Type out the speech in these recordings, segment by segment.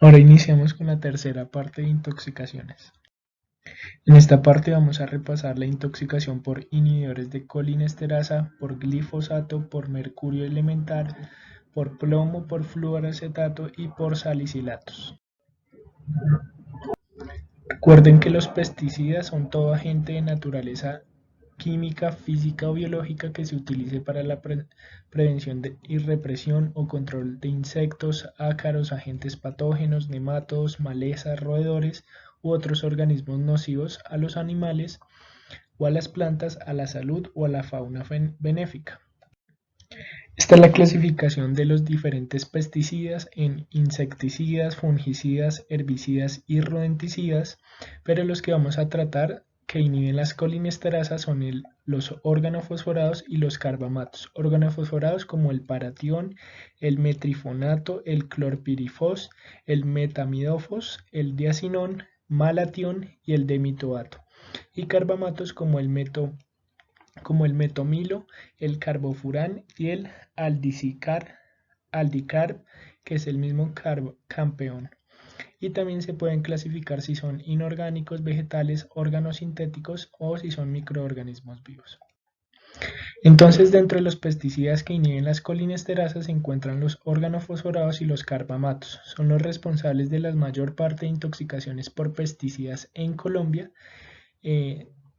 Ahora iniciamos con la tercera parte de intoxicaciones. En esta parte vamos a repasar la intoxicación por inhibidores de colinesterasa, por glifosato, por mercurio elemental, por plomo, por fluoroacetato y por salicilatos. Recuerden que los pesticidas son todo agente de naturaleza química, física o biológica que se utilice para la prevención y represión o control de insectos, ácaros, agentes patógenos, nematodos, malezas, roedores u otros organismos nocivos a los animales o a las plantas, a la salud o a la fauna benéfica. Esta es la clasificación de los diferentes pesticidas en insecticidas, fungicidas, herbicidas y rodenticidas, pero los que vamos a tratar que inhiben las colinesterasas son los organofosforados y los carbamatos. Organofosforados como el paratión, el metrifonato, el clorpirifos, el metamidofos, el diacinón, malatión y el demitoato. Y carbamatos como el metomilo, el carbofurán y el aldicarb, que es el mismo campeón. Y también se pueden clasificar si son inorgánicos, vegetales, órganos sintéticos o si son microorganismos vivos. Entonces, dentro de los pesticidas que inhiben las colinesterasas se encuentran los organofosforados y los carbamatos. Son los responsables de la mayor parte de intoxicaciones por pesticidas en Colombia.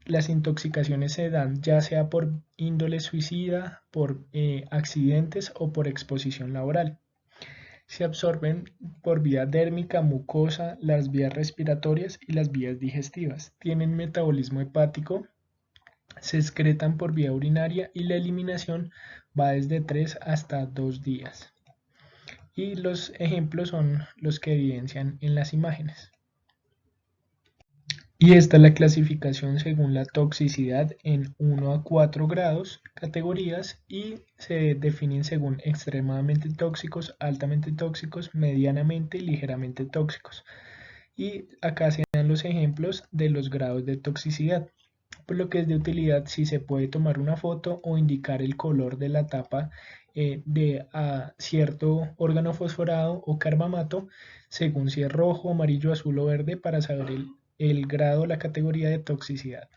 Las intoxicaciones se dan ya sea por índole suicida, por accidentes o por exposición laboral. Se absorben por vía dérmica, mucosa, las vías respiratorias y las vías digestivas. Tienen metabolismo hepático, se excretan por vía urinaria y la eliminación va desde 3 hasta 2 días. Y los ejemplos son los que evidencian en las imágenes. Y esta es la clasificación según la toxicidad en 1 a 4 grados, categorías, y se definen según extremadamente tóxicos, altamente tóxicos, medianamente y ligeramente tóxicos. Y acá se dan los ejemplos de los grados de toxicidad. Por lo que es de utilidad si se puede tomar una foto o indicar el color de la tapa de cierto órgano fosforado o carbamato, según si es rojo, amarillo, azul o verde, para saber el grado o la categoría de toxicidad.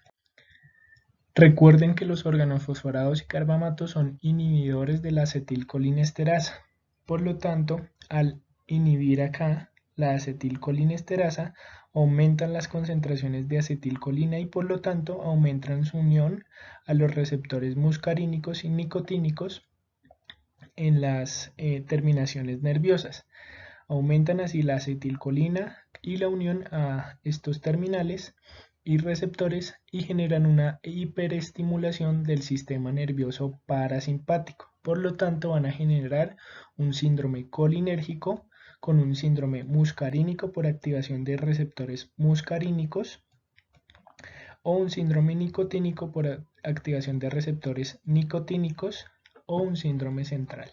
Recuerden que los organofosforados y carbamatos son inhibidores de la acetilcolinesterasa. Por lo tanto, al inhibir acá la acetilcolinesterasa, aumentan las concentraciones de acetilcolina y por lo tanto aumentan su unión a los receptores muscarínicos y nicotínicos en las terminaciones nerviosas. Aumentan así la acetilcolina y la unión a estos terminales y receptores y generan una hiperestimulación del sistema nervioso parasimpático. Por lo tanto, van a generar un síndrome colinérgico con un síndrome muscarínico por activación de receptores muscarínicos o un síndrome nicotínico por activación de receptores nicotínicos o un síndrome central.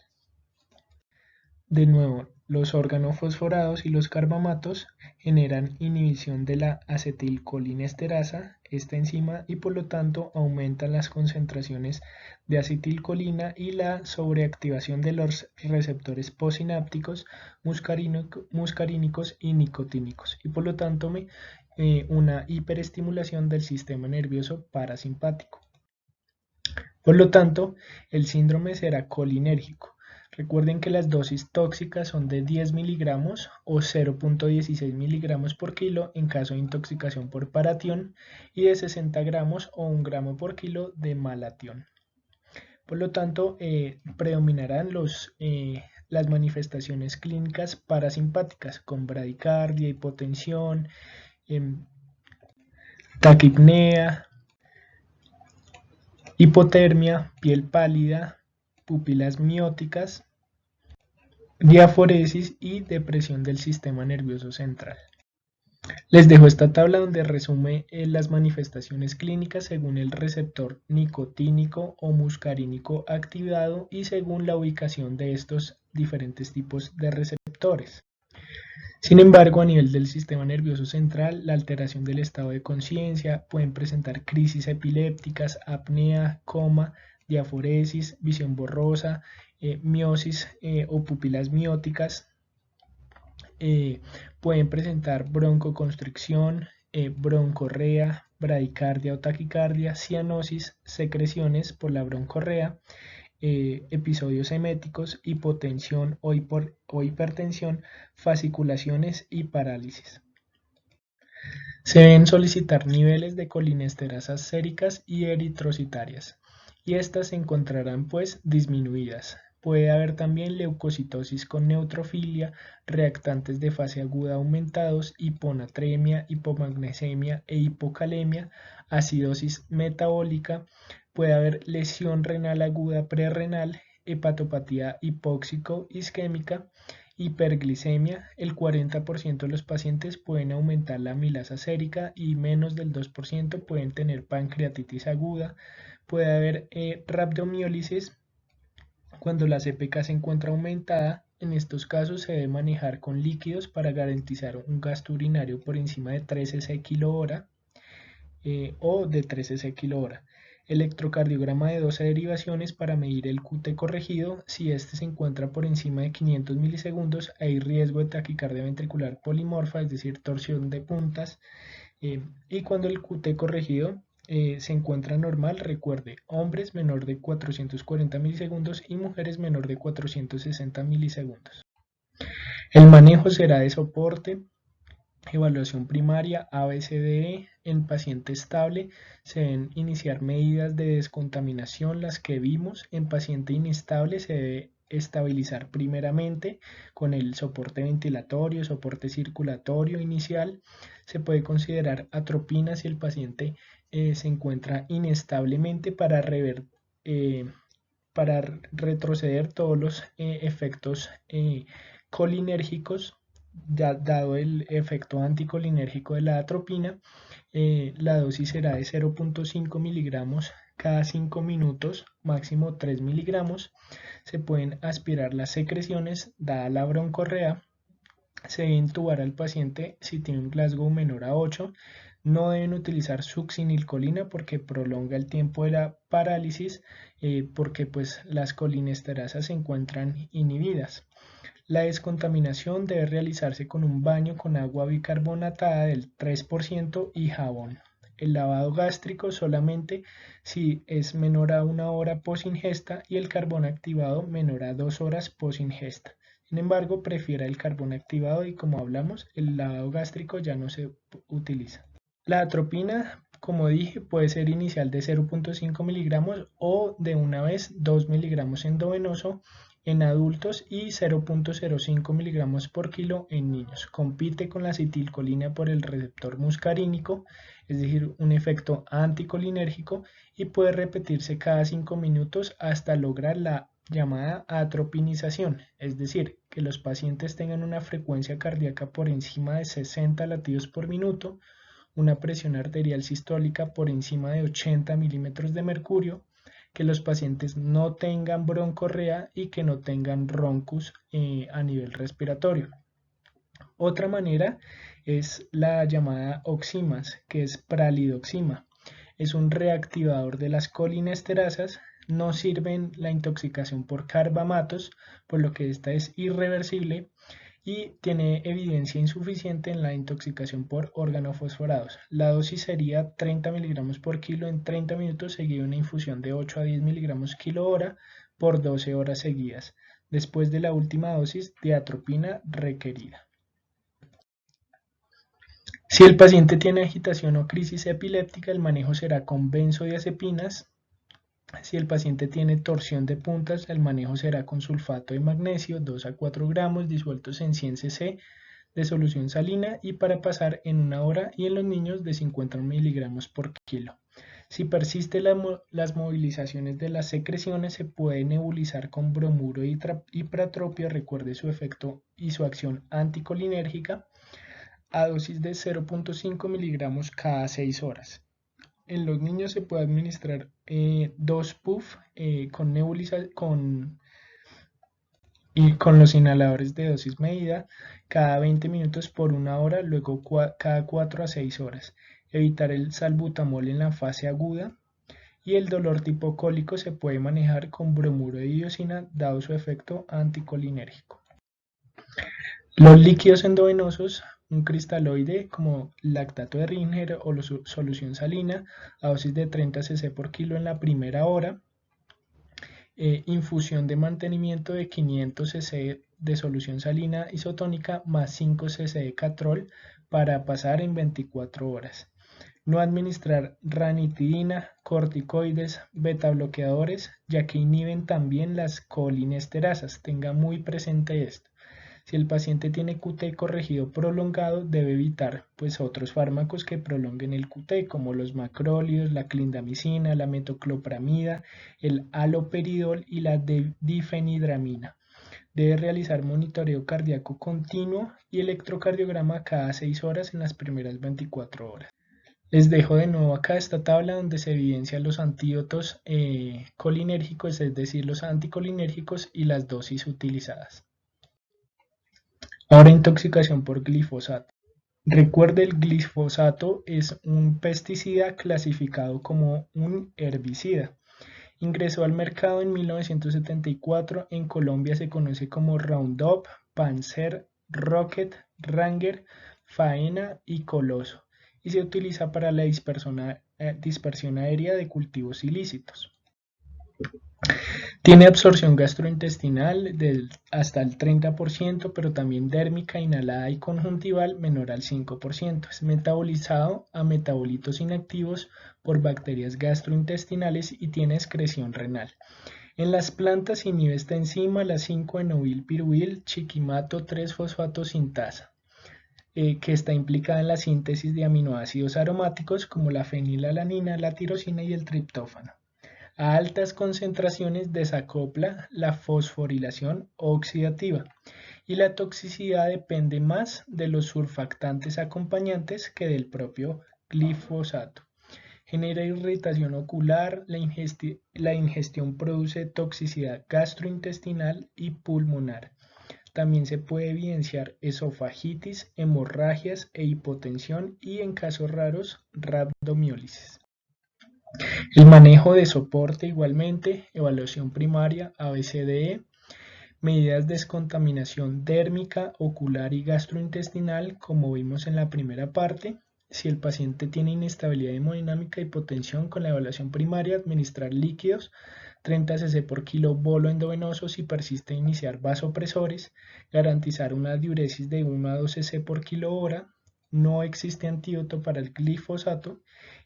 De nuevo, los organofosforados y los carbamatos generan inhibición de la acetilcolinesterasa, esta enzima, y por lo tanto aumentan las concentraciones de acetilcolina y la sobreactivación de los receptores posinápticos, muscarínicos y nicotínicos, y por lo tanto una hiperestimulación del sistema nervioso parasimpático. Por lo tanto, el síndrome será colinérgico. Recuerden que las dosis tóxicas son de 10 miligramos o 0.16 miligramos por kilo en caso de intoxicación por paratión y de 60 gramos o 1 gramo por kilo de malatión. Por lo tanto, predominarán las manifestaciones clínicas parasimpáticas con bradicardia, hipotensión, taquipnea, hipotermia, piel pálida, pupilas mióticas, diaforesis y depresión del sistema nervioso central. Les dejo esta tabla donde resume las manifestaciones clínicas según el receptor nicotínico o muscarínico activado y según la ubicación de estos diferentes tipos de receptores. Sin embargo, a nivel del sistema nervioso central, la alteración del estado de conciencia, pueden presentar crisis epilépticas, apnea, coma, diaforesis, visión borrosa, miosis o pupilas mióticas, pueden presentar broncoconstricción, broncorrea, bradicardia o taquicardia, cianosis, secreciones por la broncorrea, episodios eméticos, hipotensión o hipertensión, fasciculaciones y parálisis. Se deben solicitar niveles de colinesterasas séricas y eritrocitarias, y estas se encontrarán pues disminuidas. Puede haber también leucocitosis con neutrofilia, reactantes de fase aguda aumentados, hiponatremia, hipomagnesemia e hipocalemia, acidosis metabólica, puede haber lesión renal aguda prerrenal, hepatopatía hipóxico-isquémica, hiperglicemia. El 40% de los pacientes pueden aumentar la amilasa sérica y menos del 2% pueden tener pancreatitis aguda. Puede haber rhabdomiólisis cuando la CPK se encuentra aumentada. En estos casos se debe manejar con líquidos para garantizar un gasto urinario por encima de 3 cc/hora o de 3 cc/hora. Electrocardiograma de 12 derivaciones para medir el QT corregido. Si este se encuentra por encima de 500 milisegundos, hay riesgo de taquicardia ventricular polimorfa, es decir, torsión de puntas. Y cuando el QT corregido se encuentra normal, recuerde, hombres menor de 440 milisegundos y mujeres menor de 460 milisegundos. El manejo será de soporte, evaluación primaria ABCDE. En paciente estable se deben iniciar medidas de descontaminación, las que vimos. En paciente inestable se debe estabilizar primeramente con el soporte ventilatorio, soporte circulatorio inicial. Se puede considerar atropina si el paciente se encuentra inestablemente para retroceder todos los efectos colinérgicos, dado el efecto anticolinérgico de la atropina. La dosis será de 0.5 miligramos cada 5 minutos, máximo 3 miligramos. Se pueden aspirar las secreciones dada la broncorrea. Se debe intubar al paciente si tiene un Glasgow menor a 8. No deben utilizar succinilcolina porque prolonga el tiempo de la parálisis, porque pues las colinesterasas se encuentran inhibidas. La descontaminación debe realizarse con un baño con agua bicarbonatada del 3% y jabón. El lavado gástrico solamente si es menor a 1 hora post ingesta y el carbón activado menor a 2 horas post ingesta. Sin embargo, prefiera el carbón activado y, como hablamos, el lavado gástrico ya no se utiliza. La atropina, como dije, puede ser inicial de 0.5 miligramos o de una vez 2 miligramos endovenoso en adultos y 0.05 miligramos por kilo en niños. Compite con la acetilcolina por el receptor muscarínico, es decir, un efecto anticolinérgico, y puede repetirse cada 5 minutos hasta lograr la llamada atropinización, es decir, que los pacientes tengan una frecuencia cardíaca por encima de 60 latidos por minuto, una presión arterial sistólica por encima de 80 milímetros de mercurio, que los pacientes no tengan broncorrea y que no tengan roncus a nivel respiratorio. Otra manera es la llamada oximas, que es pralidoxima. Es un reactivador de las colinesterasas. No sirve en la intoxicación por carbamatos, por lo que esta es irreversible, y tiene evidencia insuficiente en la intoxicación por organofosforados. La dosis sería 30 miligramos por kilo en 30 minutos, seguido de una infusión de 8 a 10 miligramos kilo hora por 12 horas seguidas, después de la última dosis de atropina requerida. Si el paciente tiene agitación o crisis epiléptica, el manejo será con benzodiazepinas. Si el paciente tiene torsión de puntas, el manejo será con sulfato de magnesio, 2 a 4 gramos disueltos en 100 cc de solución salina, y para pasar en 1 hora, y en los niños de 50 miligramos por kilo. Si persisten las movilizaciones de las secreciones, se puede nebulizar con bromuro y hipratropia, recuerde su efecto y su acción anticolinérgica, a dosis de 0.5 miligramos cada 6 horas. En los niños se puede administrar 2 puff con los inhaladores de dosis medida cada 20 minutos por 1 hora, luego cada 4 a 6 horas. Evitar el salbutamol en la fase aguda, y el dolor tipo cólico se puede manejar con bromuro de iosina, dado su efecto anticolinérgico. Los líquidos endovenosos, un cristaloide como lactato de Ringer o solución salina a dosis de 30 cc por kilo en la primera hora, infusión de mantenimiento de 500 cc de solución salina isotónica más 5 cc de catrol para pasar en 24 horas. No administrar ranitidina, corticoides, betabloqueadores, ya que inhiben también las colinesterasas. Tenga muy presente esto. Si el paciente tiene QT corregido prolongado, debe evitar otros fármacos que prolonguen el QT, como los macrólidos, la clindamicina, la metoclopramida, el haloperidol y la difenidramina. Debe realizar monitoreo cardíaco continuo y electrocardiograma cada 6 horas en las primeras 24 horas. Les dejo de nuevo acá esta tabla donde se evidencian los antídotos colinérgicos, es decir, los anticolinérgicos y las dosis utilizadas. Ahora, intoxicación por glifosato. Recuerde, el glifosato es un pesticida clasificado como un herbicida. Ingresó al mercado en 1974, en Colombia se conoce como Roundup, Panzer, Rocket, Ranger, Faena y Coloso, y se utiliza para la dispersión aérea de cultivos ilícitos. Tiene absorción gastrointestinal hasta el 30%, pero también dérmica, inhalada y conjuntival menor al 5%. Es metabolizado a metabolitos inactivos por bacterias gastrointestinales y tiene excreción renal. En las plantas inhibe esta enzima, la 5-enoil-piruil chiquimato 3-fosfato sintasa, que está implicada en la síntesis de aminoácidos aromáticos como la fenilalanina, la tirosina y el triptófano. A altas concentraciones desacopla la fosforilación oxidativa y la toxicidad depende más de los surfactantes acompañantes que del propio glifosato. Genera irritación ocular, la ingestión produce toxicidad gastrointestinal y pulmonar. También se puede evidenciar esofagitis, hemorragias e hipotensión y en casos raros rabdomiólisis. El manejo de soporte igualmente, evaluación primaria, ABCDE, medidas de descontaminación dérmica, ocular y gastrointestinal, como vimos en la primera parte. Si el paciente tiene inestabilidad hemodinámica y hipotensión, con la evaluación primaria, administrar líquidos, 30 cc por kilo bolo endovenoso. Si persiste, iniciar vasopresores, garantizar una diuresis de 1 a 2 cc por kilo hora. No existe antídoto para el glifosato,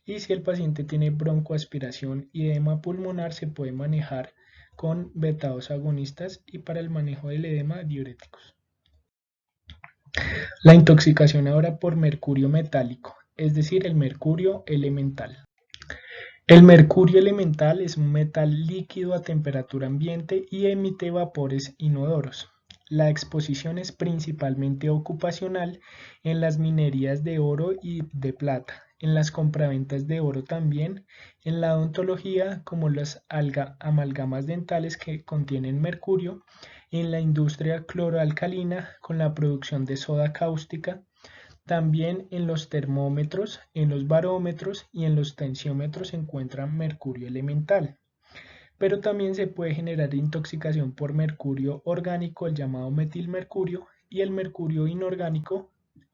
y si el paciente tiene broncoaspiración y edema pulmonar, se puede manejar con beta-2 agonistas y para el manejo del edema, diuréticos. La intoxicación ahora por mercurio metálico, es decir, el mercurio elemental. El mercurio elemental es un metal líquido a temperatura ambiente y emite vapores inodoros. La exposición es principalmente ocupacional en las minerías de oro y de plata, en las compraventas de oro también, en la odontología como las amalgamas dentales que contienen mercurio, en la industria cloroalcalina con la producción de soda cáustica, también en los termómetros, en los barómetros y en los tensiómetros se encuentra mercurio elemental. Pero también se puede generar intoxicación por mercurio orgánico, el llamado metilmercurio, y el mercurio inorgánico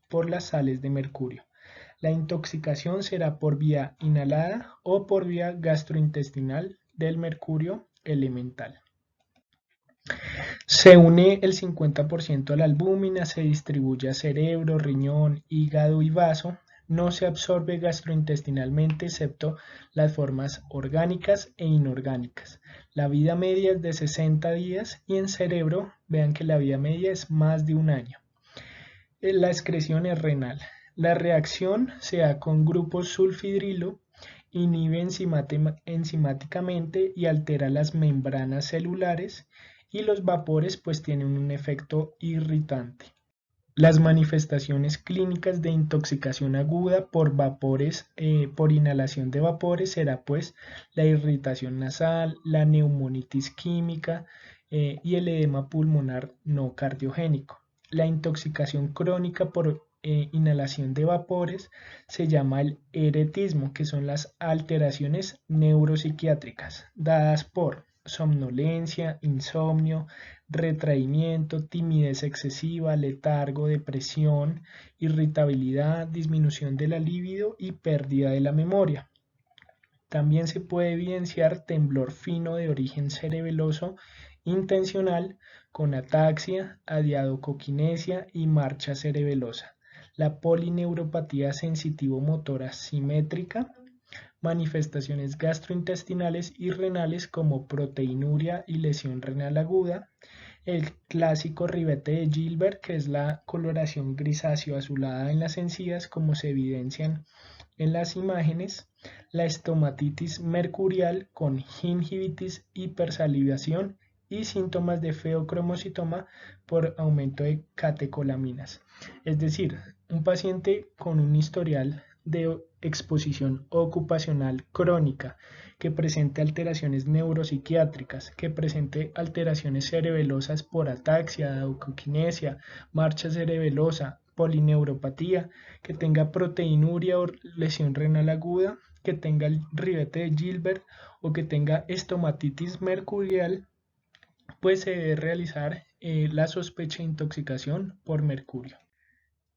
por las sales de mercurio. La intoxicación será por vía inhalada o por vía gastrointestinal del mercurio elemental. Se une el 50% a la albúmina, se distribuye a cerebro, riñón, hígado y vaso. No se absorbe gastrointestinalmente excepto las formas orgánicas e inorgánicas. La vida media es de 60 días y en cerebro, vean que la vida media es más de un año. La excreción es renal. La reacción se da con grupos sulfidrilo, inhibe enzimáticamente y altera las membranas celulares, y los vapores tienen un efecto irritante. Las manifestaciones clínicas de intoxicación aguda por vapores, por inhalación de vapores, será la irritación nasal, la neumonitis química y el edema pulmonar no cardiogénico. La intoxicación crónica por inhalación de vapores se llama el eretismo, que son las alteraciones neuropsiquiátricas dadas por somnolencia, insomnio, retraimiento, timidez excesiva, letargo, depresión, irritabilidad, disminución de la libido y pérdida de la memoria. También se puede evidenciar temblor fino de origen cerebeloso intencional con ataxia, adiadocoquinesia y marcha cerebelosa. La polineuropatía sensitivo-motora simétrica, manifestaciones gastrointestinales y renales como proteinuria y lesión renal aguda, el clásico ribete de Gilbert, que es la coloración grisáceo azulada en las encías, como se evidencian en las imágenes, la estomatitis mercurial con gingivitis, hipersalivación y síntomas de feocromocitoma por aumento de catecolaminas. Es decir, un paciente con un historial de exposición ocupacional crónica, que presente alteraciones neuropsiquiátricas, que presente alteraciones cerebelosas por ataxia, adiadocoquinesia, marcha cerebelosa, polineuropatía, que tenga proteinuria o lesión renal aguda, que tenga el ribete de Gilbert o que tenga estomatitis mercurial, pues se debe realizar la sospecha de intoxicación por mercurio.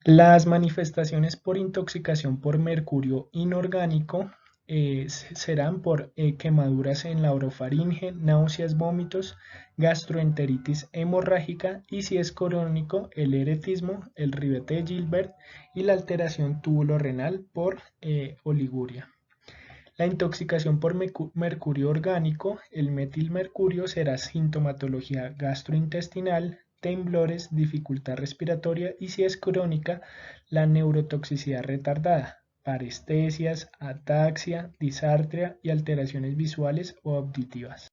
Las manifestaciones por intoxicación por mercurio inorgánico serán por quemaduras en la orofaringe, náuseas, vómitos, gastroenteritis hemorrágica y si es crónico el eretismo, el ribete de Gilbert y la alteración túbulo-renal por oliguria. La intoxicación por mercurio orgánico, el metilmercurio, será sintomatología gastrointestinal, temblores, dificultad respiratoria y si es crónica, la neurotoxicidad retardada, parestesias, ataxia, disartria y alteraciones visuales o auditivas.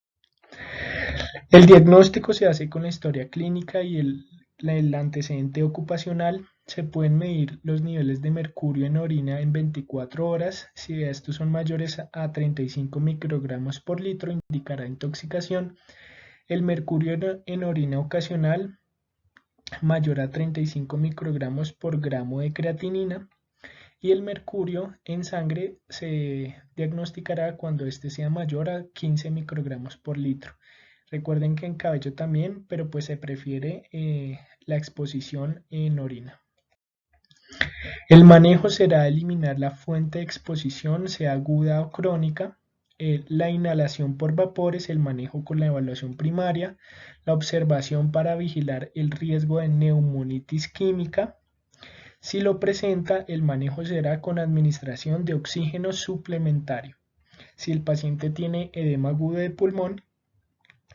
El diagnóstico se hace con la historia clínica y el antecedente ocupacional. Se pueden medir los niveles de mercurio en orina en 24 horas. Si estos son mayores a 35 microgramos por litro, indicará intoxicación. El mercurio en orina ocasional mayor a 35 microgramos por gramo de creatinina. Y el mercurio en sangre se diagnosticará cuando este sea mayor a 15 microgramos por litro. Recuerden que en cabello también, pero pues se prefiere la exposición en orina. El manejo será eliminar la fuente de exposición, sea aguda o crónica, la inhalación por vapores, el manejo con la evaluación primaria, la observación para vigilar el riesgo de neumonitis química. Si lo presenta, el manejo será con administración de oxígeno suplementario. Si el paciente tiene edema agudo de pulmón,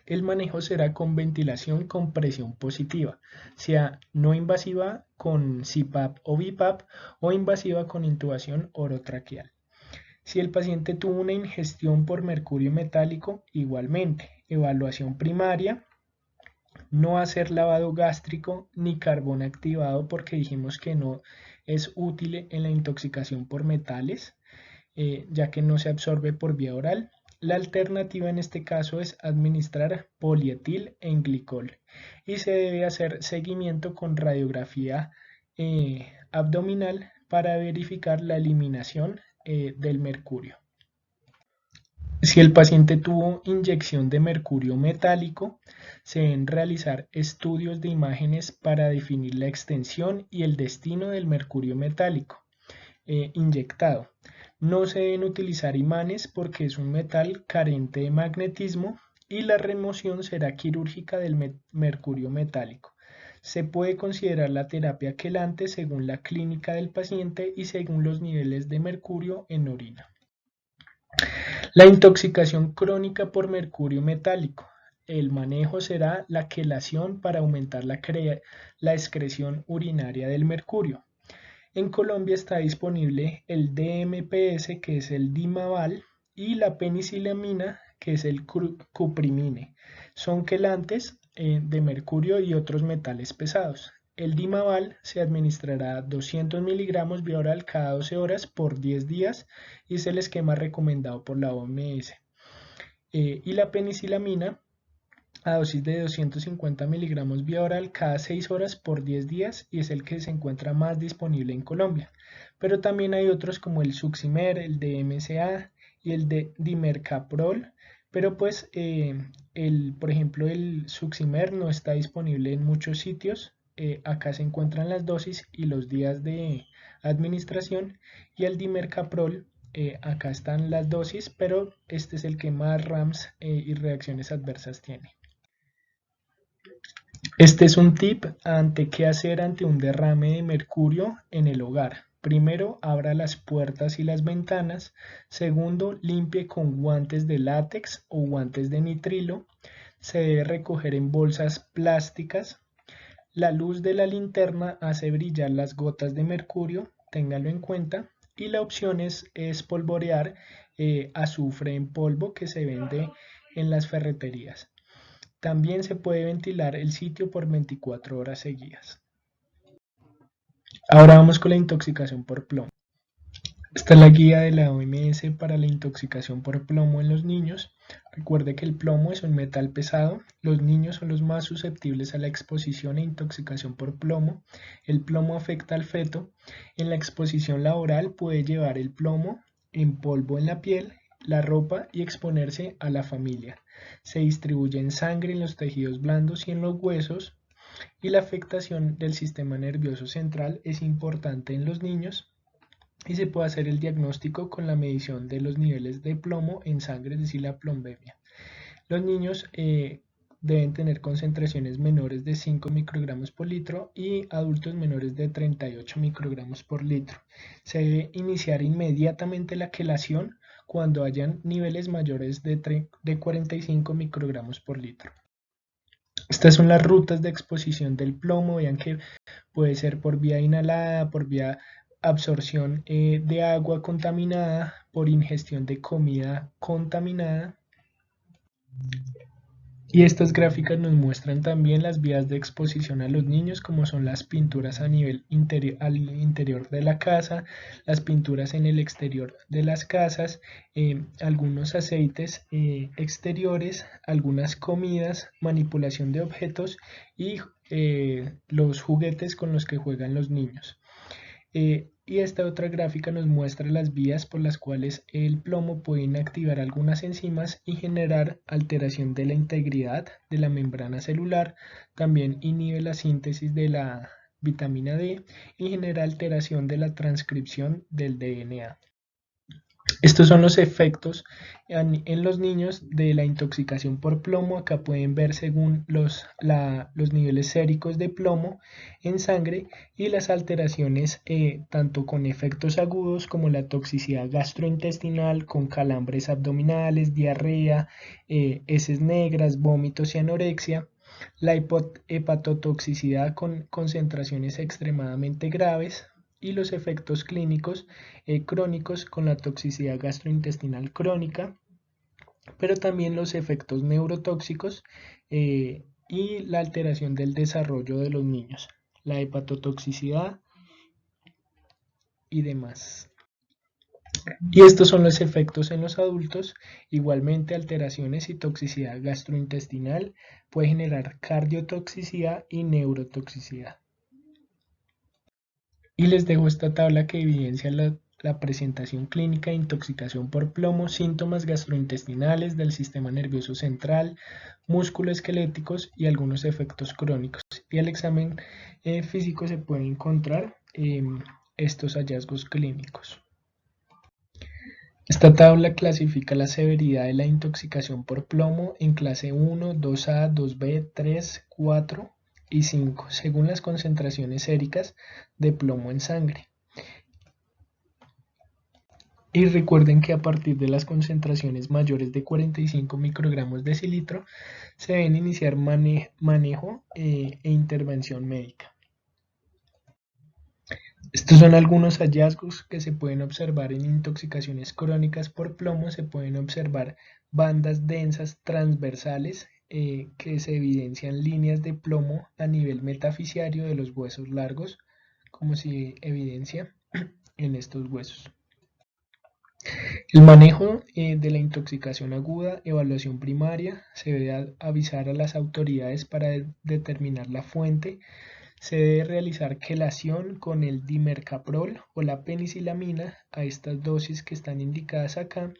el manejo será con ventilación con presión positiva, sea no invasiva con CPAP o BiPAP o invasiva con intubación orotraqueal. Si el paciente tuvo una ingestión por mercurio metálico, igualmente, evaluación primaria, no hacer lavado gástrico ni carbón activado porque dijimos que no es útil en la intoxicación por metales, ya que no se absorbe por vía oral. La alternativa en este caso es administrar polietil en glicol y se debe hacer seguimiento con radiografía abdominal para verificar la eliminación del mercurio. Si el paciente tuvo inyección de mercurio metálico, se deben realizar estudios de imágenes para definir la extensión y el destino del mercurio metálico inyectado. No se deben utilizar imanes porque es un metal carente de magnetismo y la remoción será quirúrgica del mercurio metálico. Se puede considerar la terapia quelante según la clínica del paciente y según los niveles de mercurio en orina. La intoxicación crónica por mercurio metálico. El manejo será la quelación para aumentar la excreción urinaria del mercurio. En Colombia está disponible el DMPS, que es el Dimaval, y la penicilamina, que es el cuprimine. Son quelantes de mercurio y otros metales pesados. El Dimaval se administrará 200 miligramos vía oral cada 12 horas por 10 días y es el esquema recomendado por la OMS. Y la penicilamina a dosis de 250 miligramos vía oral cada 6 horas por 10 días y es el que se encuentra más disponible en Colombia. Pero también hay otros como el Suximer, el DMCA y el de Dimercaprol, pero pues por ejemplo el Suximer no está disponible en muchos sitios. Acá se encuentran las dosis y los días de administración, y el Dimercaprol, acá están las dosis, pero este es el que más RAMs y reacciones adversas tiene. Este es un tip ante qué hacer ante un derrame de mercurio en el hogar. Primero, abra las puertas y las ventanas. Segundo, limpie con guantes de látex o guantes de nitrilo. Se debe recoger en bolsas plásticas. La luz de la linterna hace brillar las gotas de mercurio, téngalo en cuenta. Y la opción es espolvorear azufre en polvo que se vende en las ferreterías. También se puede ventilar el sitio por 24 horas seguidas. Ahora vamos con la intoxicación por plomo. Esta es la guía de la OMS para la intoxicación por plomo en los niños. Recuerde que el plomo es un metal pesado. Los niños son los más susceptibles a la exposición e intoxicación por plomo. El plomo afecta al feto. En la exposición laboral puede llevar el plomo en polvo en la piel, la ropa y exponerse a la familia. Se distribuye en sangre, en los tejidos blandos y en los huesos. Y la afectación del sistema nervioso central es importante en los niños, y se puede hacer el diagnóstico con la medición de los niveles de plomo en sangre, es decir, la plombemia. Los niños deben tener concentraciones menores de 5 microgramos por litro y adultos menores de 38 microgramos por litro. Se debe iniciar inmediatamente la quelación cuando hayan niveles mayores de 45 microgramos por litro. Estas son las rutas de exposición del plomo. Vean que puede ser por vía inhalada, por vía absorción de agua contaminada, por ingestión de comida contaminada. Y estas gráficas nos muestran también las vías de exposición a los niños, como son las pinturas a nivel al interior de la casa, las pinturas en el exterior de las casas, algunos aceites exteriores, algunas comidas, manipulación de objetos y los juguetes con los que juegan los niños. Y esta otra gráfica nos muestra las vías por las cuales el plomo puede inactivar algunas enzimas y generar alteración de la integridad de la membrana celular. También inhibe la síntesis de la vitamina D y genera alteración de la transcripción del DNA. Estos son los efectos en los niños de la intoxicación por plomo. Acá pueden ver según los niveles séricos de plomo en sangre y las alteraciones tanto con efectos agudos como la toxicidad gastrointestinal, con calambres abdominales, diarrea, heces negras, vómitos y anorexia. La hepatotoxicidad con concentraciones extremadamente graves, y los efectos clínicos crónicos con la toxicidad gastrointestinal crónica, pero también los efectos neurotóxicos y la alteración del desarrollo de los niños, la hepatotoxicidad y demás. Y estos son los efectos en los adultos. Igualmente, alteraciones y toxicidad gastrointestinal puede generar cardiotoxicidad y neurotoxicidad. Y les dejo esta tabla que evidencia la presentación clínica de intoxicación por plomo, síntomas gastrointestinales, del sistema nervioso central, musculoesqueléticos y algunos efectos crónicos. Y al examen físico se pueden encontrar estos hallazgos clínicos. Esta tabla clasifica la severidad de la intoxicación por plomo en clase 1, 2A, 2B, 3, 4 y 5, según las concentraciones séricas de plomo en sangre. Y recuerden que a partir de las concentraciones mayores de 45 microgramos decilitro se deben iniciar manejo e intervención médica. Estos son algunos hallazgos que se pueden observar en intoxicaciones crónicas por plomo. Se pueden observar bandas densas transversales que se evidencian líneas de plomo a nivel metafisiario de los huesos largos, como se evidencia en estos huesos. El manejo de la intoxicación aguda, evaluación primaria, se debe avisar a las autoridades para determinar la fuente. Se debe realizar quelación con el dimercaprol o la penicilamina a estas dosis que están indicadas acá.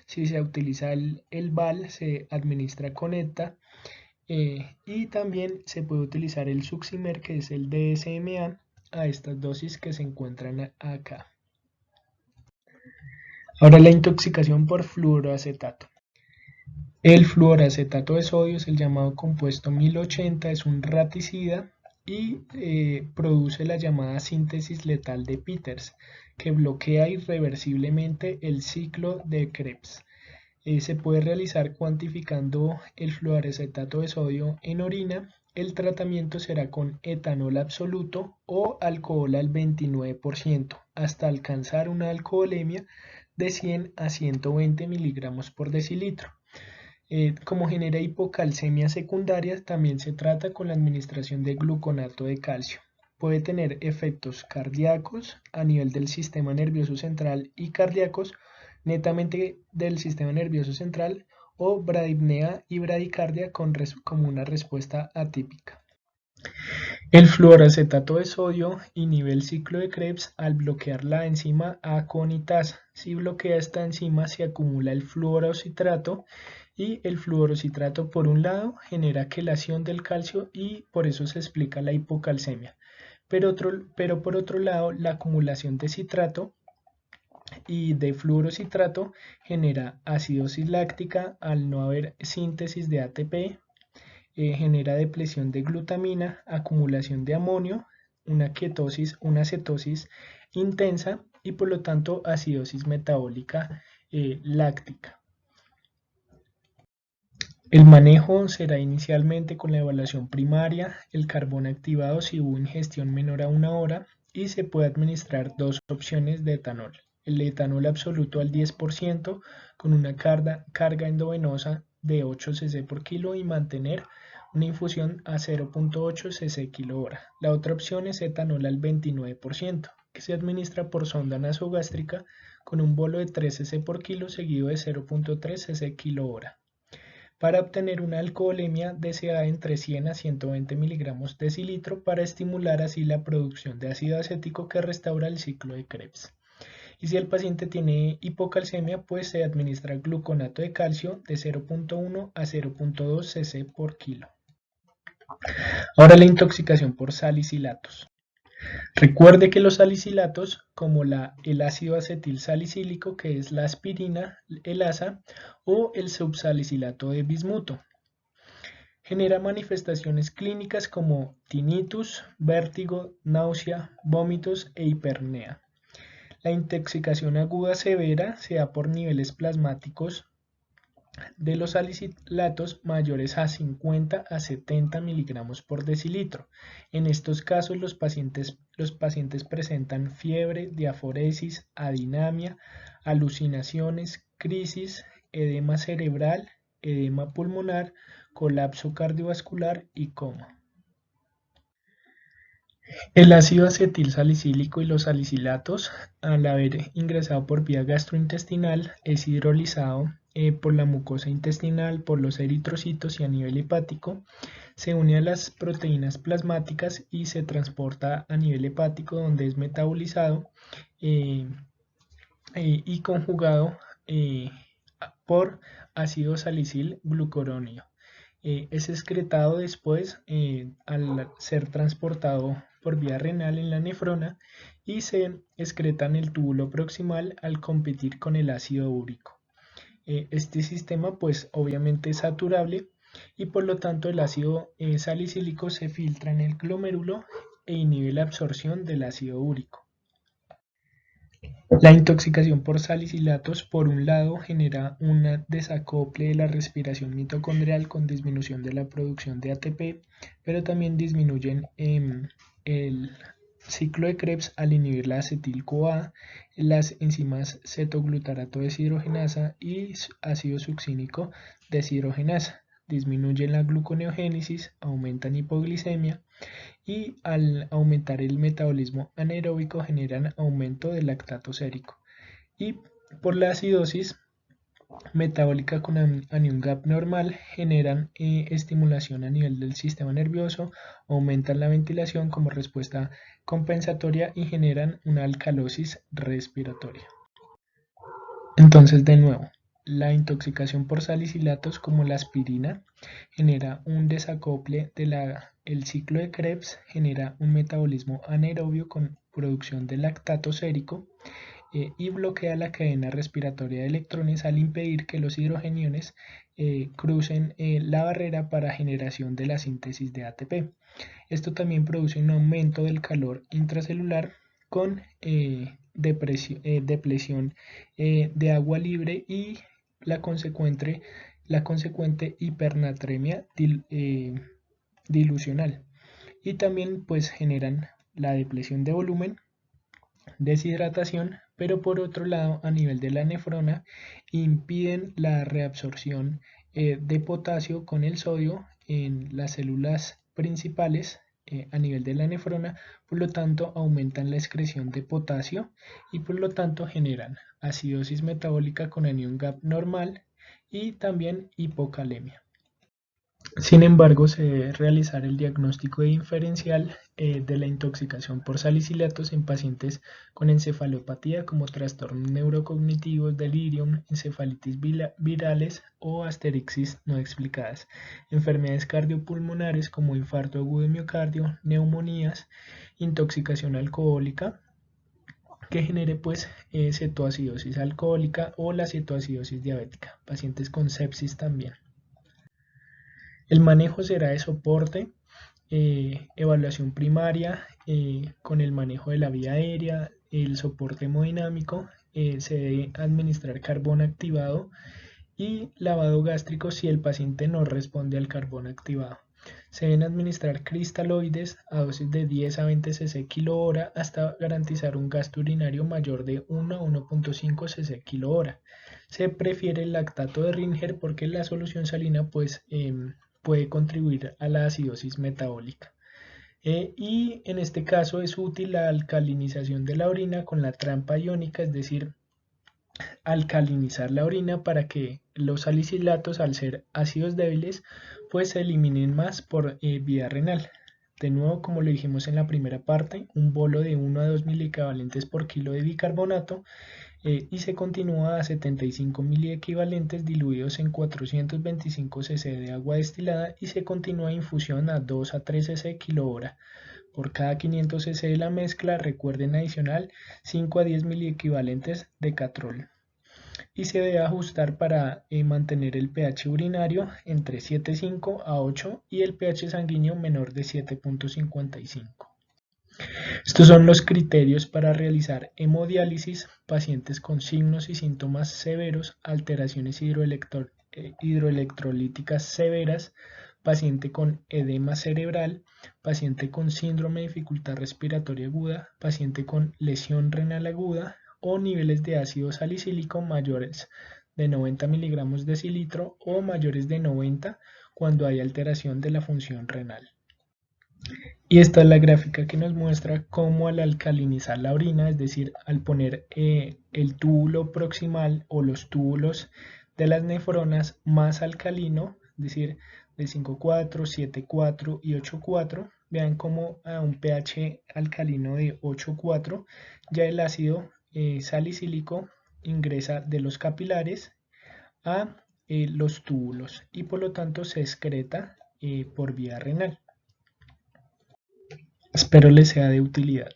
Si se utiliza el VAL, se administra con ETA. Y también se puede utilizar el Suximer, que es el DSMA, a estas dosis que se encuentran acá. Ahora la intoxicación por fluoroacetato. El fluoroacetato de sodio es el llamado compuesto 1080, es un raticida y produce la llamada síntesis letal de Peters, que bloquea irreversiblemente el ciclo de Krebs. Se puede realizar cuantificando el fluoroacetato de sodio en orina. El tratamiento será con etanol absoluto o alcohol al 29%, hasta alcanzar una alcoholemia de 100 a 120 miligramos por decilitro. Como genera hipocalcemia secundaria, también se trata con la administración de gluconato de calcio. Puede tener efectos cardíacos a nivel del sistema nervioso central y cardíacos netamente del sistema nervioso central, o bradipnea y bradicardia como una respuesta atípica. El fluoroacetato de sodio inhibe el ciclo de Krebs al bloquear la enzima aconitasa. Si bloquea esta enzima, se acumula el fluorocitrato, y el fluorocitrato por un lado genera quelación del calcio y por eso se explica la hipocalcemia. Pero por otro lado, la acumulación de citrato y de fluorocitrato genera acidosis láctica al no haber síntesis de ATP, genera depresión de glutamina, acumulación de amonio, una ketosis, una cetosis intensa y por lo tanto acidosis metabólica láctica. El manejo será inicialmente con la evaluación primaria, el carbón activado si hubo ingestión menor a 1 hora, y se puede administrar dos opciones de etanol. El etanol absoluto al 10% con una carga endovenosa de 8 cc por kilo y mantener una infusión a 0.8 cc kilo hora. La otra opción es etanol al 29%, que se administra por sonda nasogástrica con un bolo de 3 cc por kilo seguido de 0.3 cc kilo hora, para obtener una alcoholemia deseada entre 100 a 120 miligramos decilitro, para estimular así la producción de ácido acético que restaura el ciclo de Krebs. Y si el paciente tiene hipocalcemia, pues se administra gluconato de calcio de 0.1 a 0.2 cc por kilo. Ahora la intoxicación por salicilatos. Recuerde que los salicilatos, como el ácido acetil salicílico, que es la aspirina, el ASA, o el subsalicilato de bismuto, genera manifestaciones clínicas como tinnitus, vértigo, náusea, vómitos e hipernea. La intoxicación aguda severa se da por niveles plasmáticos de los salicilatos mayores a 50 a 70 miligramos por decilitro. En estos casos los pacientes presentan fiebre, diaforesis, adinamia, alucinaciones, crisis, edema cerebral, edema pulmonar, colapso cardiovascular y coma. El ácido acetil salicílico y los salicilatos, al haber ingresado por vía gastrointestinal, es hidrolizado por la mucosa intestinal, por los eritrocitos y a nivel hepático, se une a las proteínas plasmáticas y se transporta a nivel hepático, donde es metabolizado y conjugado por ácido salicil glucuronio. Es excretado después al ser transportado por vía renal en la nefrona y se excreta en el túbulo proximal al competir con el ácido úrico. Este sistema pues obviamente es saturable y por lo tanto el ácido salicílico se filtra en el glomérulo e inhibe la absorción del ácido úrico. La intoxicación por salicilatos, por un lado, genera un desacople de la respiración mitocondrial con disminución de la producción de ATP, pero también disminuyen el ciclo de Krebs al inhibir la acetil-CoA, las enzimas cetoglutarato deshidrogenasa y ácido succínico deshidrogenasa. Disminuyen la gluconeogénesis, aumentan hipoglicemia y al aumentar el metabolismo anaeróbico generan aumento del lactato sérico. Y por la acidosis metabólica con anion gap normal generan estimulación a nivel del sistema nervioso, aumentan la ventilación como respuesta compensatoria y generan una alcalosis respiratoria. Entonces, de nuevo, la intoxicación por salicilatos como la aspirina genera un desacople del ciclo de Krebs, genera un metabolismo anaerobio con producción de lactato sérico y bloquea la cadena respiratoria de electrones al impedir que los hidrogeniones crucen la barrera para generación de la síntesis de ATP. Esto también produce un aumento del calor intracelular con depresión de agua libre y la consecuente hipernatremia dilucional. Y también pues generan la depresión de volumen, deshidratación, pero por otro lado a nivel de la nefrona impiden la reabsorción de potasio con el sodio en las células principales a nivel de la nefrona, por lo tanto aumentan la excreción de potasio y por lo tanto generan acidosis metabólica con anion gap normal y también hipocalemia. Sin embargo, se debe realizar el diagnóstico diferencial de la intoxicación por salicilatos en pacientes con encefalopatía como trastornos neurocognitivos, delirium, encefalitis virales o asterixis no explicadas, enfermedades cardiopulmonares como infarto agudo de miocardio, neumonías, intoxicación alcohólica que genere pues cetoacidosis alcohólica o la cetoacidosis diabética, pacientes con sepsis también. El manejo será de soporte, evaluación primaria con el manejo de la vía aérea, el soporte hemodinámico, se debe administrar carbón activado y lavado gástrico si el paciente no responde al carbón activado. Se deben administrar cristaloides a dosis de 10 a 20 cc kilo hora hasta garantizar un gasto urinario mayor de 1 a 1.5 cc kilo hora. Se prefiere el lactato de Ringer porque la solución salina pues, puede contribuir a la acidosis metabólica. Y en este caso es útil la alcalinización de la orina con la trampa iónica, es decir, alcalinizar la orina para que los salicilatos, al ser ácidos débiles, pues se eliminen más por vía renal. De nuevo, como lo dijimos en la primera parte, un bolo de 1 a 2 miliequivalentes por kilo de bicarbonato y se continúa a 75 miliequivalentes diluidos en 425 cc de agua destilada y se continúa infusión a 2 a 3 cc kilo hora. Por cada 500 cc de la mezcla, recuerden adicional 5 a 10 miliequivalentes de catrol. Y se debe ajustar para mantener el pH urinario entre 7.5 a 8 y el pH sanguíneo menor de 7.55. Estos son los criterios para realizar hemodiálisis, pacientes con signos y síntomas severos, alteraciones hidroelectrolíticas severas, paciente con edema cerebral, paciente con síndrome de dificultad respiratoria aguda, paciente con lesión renal aguda o niveles de ácido salicílico mayores de 90 miligramos decilitro o mayores de 90 cuando hay alteración de la función renal. Y esta es la gráfica que nos muestra cómo al alcalinizar la orina, es decir, al poner el túbulo proximal o los túbulos de las nefronas más alcalino, es decir, de 5,4, 7,4 y 8,4, vean cómo a un pH alcalino de 8,4 ya el ácido salicílico ingresa de los capilares a los túbulos y por lo tanto se excreta por vía renal. Espero les sea de utilidad.